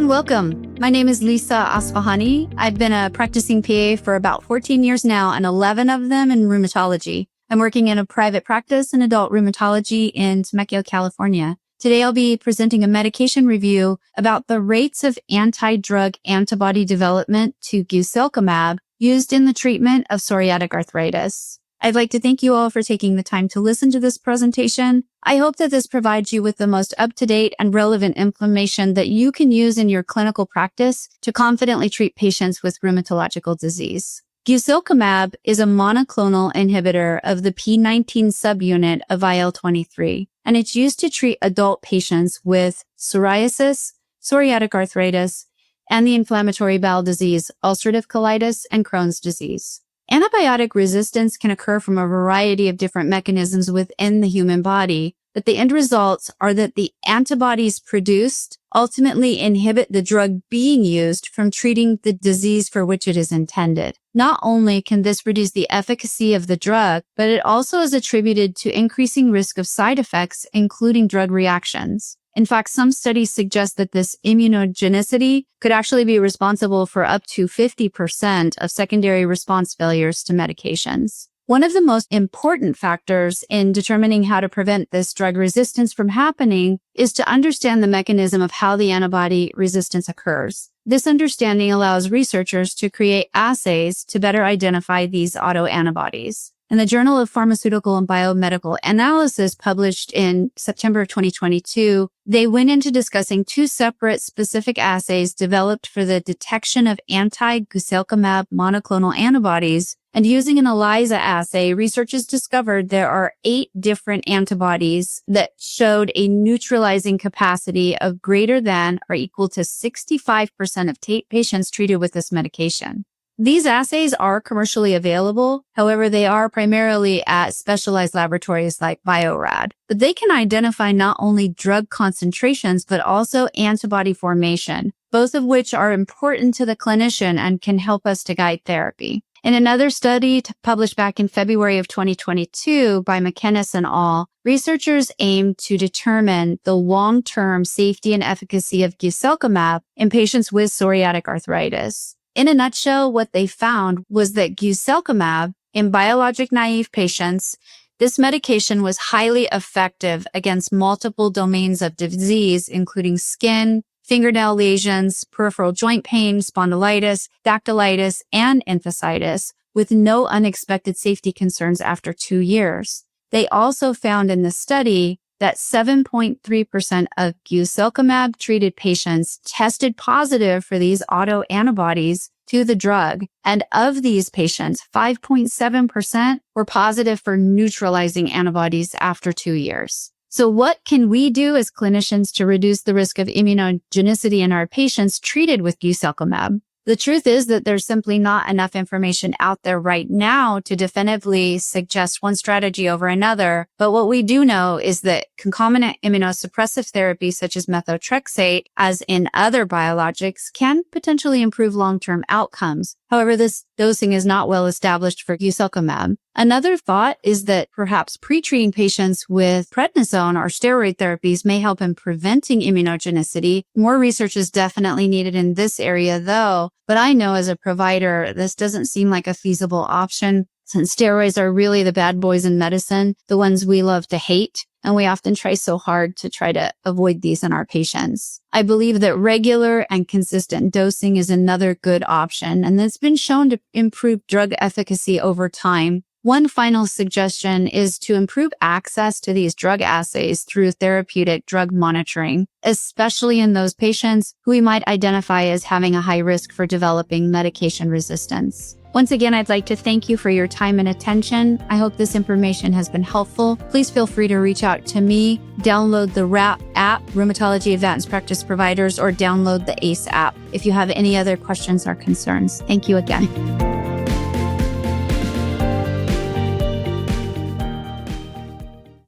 and welcome. My name is Lisa Asfahani. I've been a practicing PA for about 14 years now, and 11 of them in rheumatology. I'm working in a private practice in adult rheumatology in Temecula, California. Today, I'll be presenting a medication review about the rates of anti-drug antibody development to Guselkumab used in the treatment of psoriatic arthritis. I'd like to thank you all for taking the time to listen to this presentation. I hope that this provides you with the most up-to-date and relevant information that you can use in your clinical practice to confidently treat patients with rheumatological disease. Guselkumab is a monoclonal inhibitor of the P19 subunit of IL-23, and it's used to treat adult patients with psoriasis, psoriatic arthritis, and the inflammatory bowel disease, ulcerative colitis, and Crohn's disease. Antibiotic resistance can occur from a variety of different mechanisms within the human body, but the end results are that the antibodies produced ultimately inhibit the drug being used from treating the disease for which it is intended. Not only can this reduce the efficacy of the drug, but it also is attributed to increasing risk of side effects, including drug reactions. In fact, some studies suggest that this immunogenicity could actually be responsible for up to 50% of secondary response failures to medications. One of the most important factors in determining how to prevent this drug resistance from happening is to understand the mechanism of how the antibody resistance occurs. This understanding allows researchers to create assays to better identify these autoantibodies. In the Journal of Pharmaceutical and Biomedical Analysis published in September of 2022, they went into discussing two separate specific assays developed for the detection of anti-Guselkumab monoclonal antibodies. And using an ELISA assay, researchers discovered there are 8 different antibodies that showed a neutralizing capacity of greater than or equal to 65% of patients treated with this medication. These assays are commercially available. However, they are primarily at specialized laboratories like Biorad. But they can identify not only drug concentrations, but also antibody formation, both of which are important to the clinician and can help us to guide therapy. In another study published back in February of 2022 by McInnes et al., researchers aimed to determine the long-term safety and efficacy of Guselkumab in patients with psoriatic arthritis. In a nutshell, what they found was that Guselkumab in biologic-naïve patients, this medication was highly effective against multiple domains of disease, including skin, fingernail lesions, peripheral joint pain, spondylitis, dactylitis, and enthesitis, with no unexpected safety concerns after 2 years. They also found in the study that 7.3% of Guselkumab-treated patients tested positive for these autoantibodies to the drug. And of these patients, 5.7% were positive for neutralizing antibodies after 2 years. So what can we do as clinicians to reduce the risk of immunogenicity in our patients treated with Guselkumab? The truth is that there's simply not enough information out there right now to definitively suggest one strategy over another. But what we do know is that concomitant immunosuppressive therapy, such as methotrexate, as in other biologics, can potentially improve long-term outcomes. However, this dosing is not well established for Guselkumab. Another thought is that perhaps pre-treating patients with prednisone or steroid therapies may help in preventing immunogenicity. More research is definitely needed in this area, though. But I know as a provider, this doesn't seem like a feasible option, since steroids are really the bad boys in medicine, the ones we love to hate. And we often try so hard to try to avoid these in our patients. I believe that regular and consistent dosing is another good option, and it's been shown to improve drug efficacy over time. One final suggestion is to improve access to these drug assays through therapeutic drug monitoring, especially in those patients who we might identify as having a high risk for developing medication resistance. Once again, I'd like to thank you for your time and attention. I hope this information has been helpful. Please feel free to reach out to me, download the RhAPP app, Rheumatology Advanced Practice Providers, or download the ACE app if you have any other questions or concerns. Thank you again.